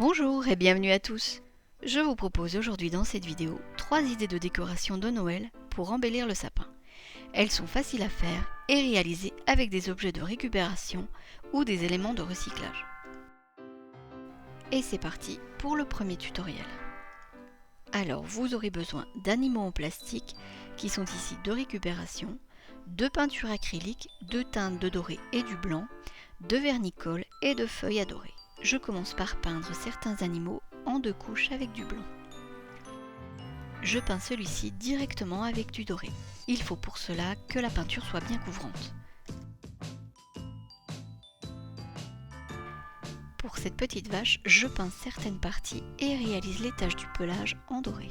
Bonjour et bienvenue à tous. Je vous propose aujourd'hui dans cette vidéo 3 idées de décoration de Noël pour embellir le sapin. Elles sont faciles à faire et réalisées avec des objets de récupération ou des éléments de recyclage. Et c'est parti pour le premier tutoriel. Alors vous aurez besoin d'animaux en plastique qui sont ici de récupération, de peinture acrylique, de teintes de doré et du blanc, de vernicole et de feuilles à dorer. Je commence par peindre certains animaux en 2 couches avec du blanc. Je peins celui-ci directement avec du doré. Il faut pour cela que la peinture soit bien couvrante. Pour cette petite vache, je peins certaines parties et réalise les taches du pelage en doré.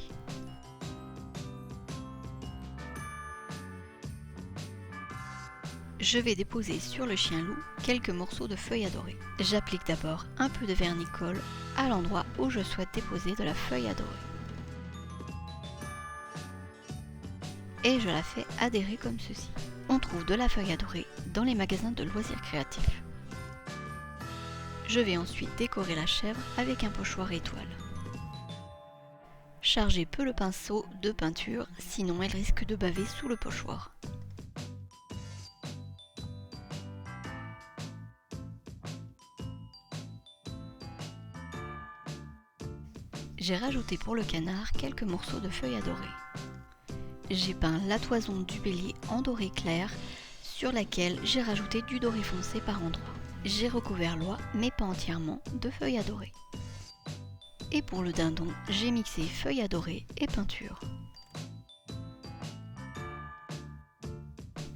Je vais déposer sur le chien loup quelques morceaux de feuilles à dorer. J'applique d'abord un peu de vernicole à l'endroit où je souhaite déposer de la feuille à dorer. Et je la fais adhérer comme ceci. On trouve de la feuille à dorer dans les magasins de loisirs créatifs. Je vais ensuite décorer la chèvre avec un pochoir étoile. Chargez peu le pinceau de peinture, sinon elle risque de baver sous le pochoir. J'ai rajouté pour le canard quelques morceaux de feuilles à dorer. J'ai peint la toison du bélier en doré clair sur laquelle j'ai rajouté du doré foncé par endroits. J'ai recouvert l'oie, mais pas entièrement, de feuilles à dorer. Et pour le dindon, j'ai mixé feuilles à dorer et peinture.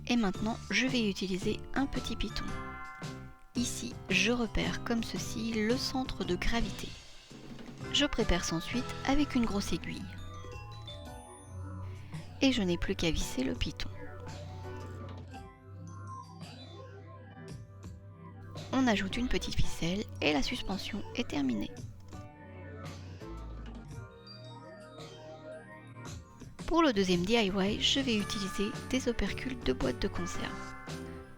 Et maintenant, je vais utiliser un petit piton. Ici, je repère comme ceci le centre de gravité. Je pré-perce ensuite avec une grosse aiguille. Et je n'ai plus qu'à visser le piton. On ajoute une petite ficelle et la suspension est terminée. Pour le deuxième DIY, je vais utiliser des opercules de boîte de conserve.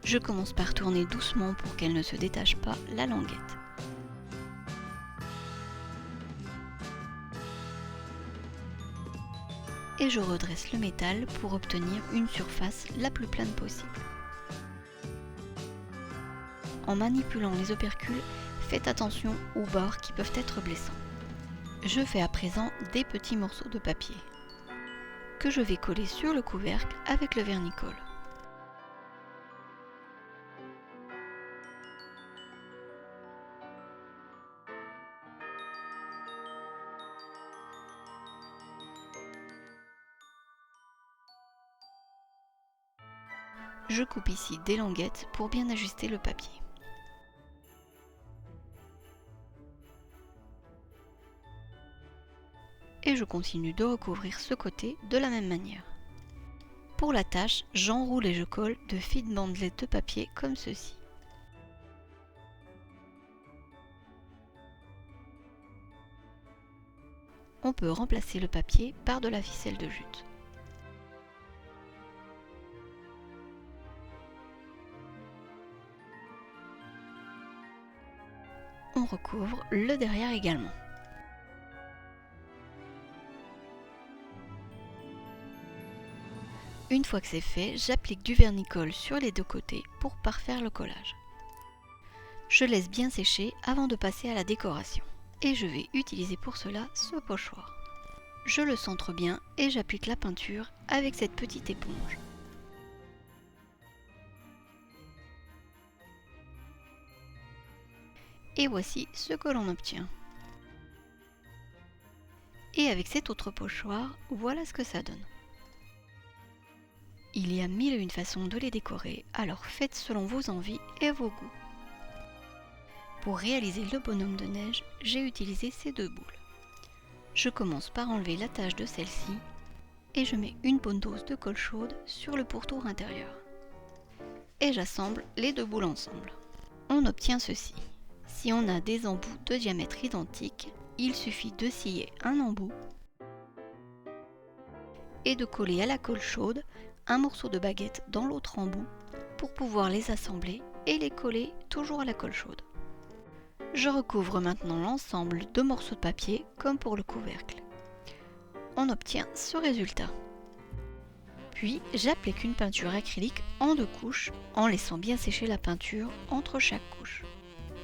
Je commence par tourner doucement pour qu'elle ne se détache pas la languette. Et je redresse le métal pour obtenir une surface la plus plane possible. En manipulant les opercules, faites attention aux bords qui peuvent être blessants. Je fais à présent des petits morceaux de papier que je vais coller sur le couvercle avec le vernicole. Je coupe ici des languettes pour bien ajuster le papier. Et je continue de recouvrir ce côté de la même manière. Pour la tâche, j'enroule et je colle de fines bandelettes de papier comme ceci. On peut remplacer le papier par de la ficelle de jute. On recouvre le derrière également. Une fois que c'est fait, j'applique du vernicole sur les 2 côtés pour parfaire le collage. Je laisse bien sécher avant de passer à la décoration. Et je vais utiliser pour cela ce pochoir. Je le centre bien et j'applique la peinture avec cette petite éponge. Et voici ce que l'on obtient. Et avec cet autre pochoir, voilà ce que ça donne. Il y a 1001 façons de les décorer, alors faites selon vos envies et vos goûts. Pour réaliser le bonhomme de neige, j'ai utilisé ces 2 boules. Je commence par enlever la tache de celle-ci et je mets une bonne dose de colle chaude sur le pourtour intérieur. Et j'assemble les 2 boules ensemble. On obtient ceci. Si on a des embouts de diamètre identique, il suffit de scier un embout et de coller à la colle chaude un morceau de baguette dans l'autre embout pour pouvoir les assembler et les coller toujours à la colle chaude. Je recouvre maintenant l'ensemble de morceaux de papier comme pour le couvercle. On obtient ce résultat. Puis j'applique une peinture acrylique en 2 couches en laissant bien sécher la peinture entre chaque couche.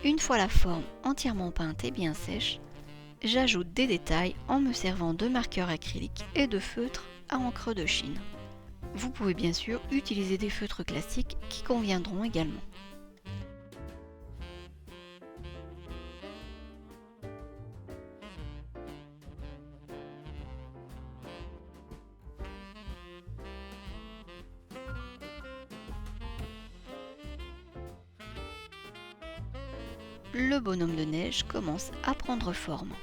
Une fois la forme entièrement peinte et bien sèche, j'ajoute des détails en me servant de marqueurs acryliques et de feutres à encre de Chine. Vous pouvez bien sûr utiliser des feutres classiques qui conviendront également. Le bonhomme de neige commence à prendre forme.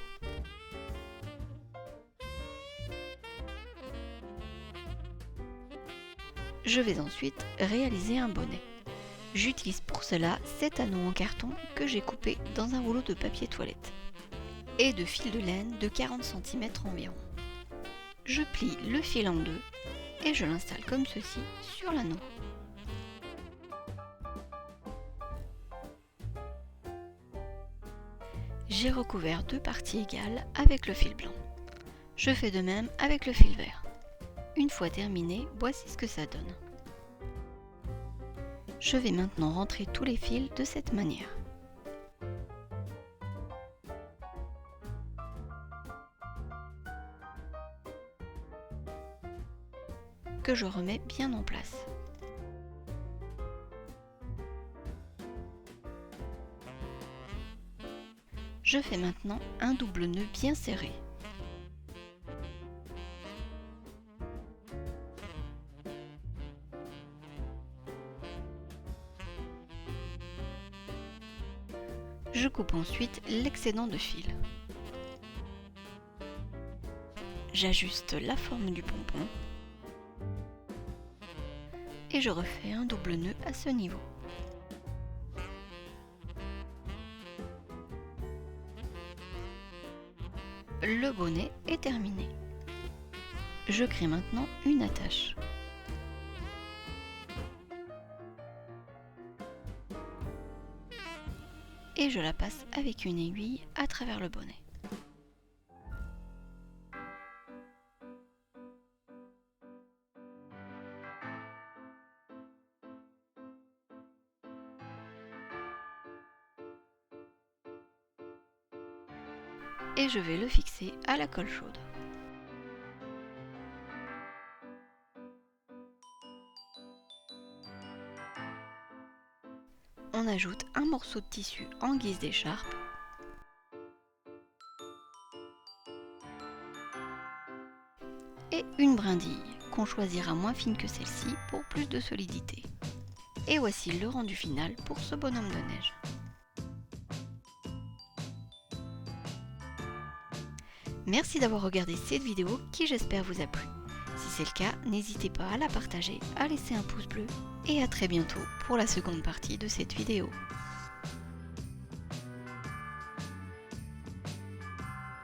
Je vais ensuite réaliser un bonnet. J'utilise pour cela cet anneau en carton que j'ai coupé dans un rouleau de papier toilette et de fil de laine de 40 cm environ. Je plie le fil en 2 et je l'installe comme ceci sur l'anneau. J'ai recouvert 2 parties égales avec le fil blanc. Je fais de même avec le fil vert. Une fois terminé, voici ce que ça donne. Je vais maintenant rentrer tous les fils de cette manière. Que je remets bien en place. Je fais maintenant un double nœud bien serré. Je coupe ensuite l'excédent de fil. J'ajuste la forme du pompon et je refais un double nœud à ce niveau. Le bonnet est terminé. Je crée maintenant une attache. Et je la passe avec une aiguille à travers le bonnet. Et je vais le fixer à la colle chaude. On ajoute un morceau de tissu en guise d'écharpe et une brindille qu'on choisira moins fine que celle-ci pour plus de solidité. Et voici le rendu final pour ce bonhomme de neige. Merci d'avoir regardé cette vidéo qui j'espère vous a plu. Si c'est le cas, n'hésitez pas à la partager, à laisser un pouce bleu et à très bientôt pour la seconde partie de cette vidéo.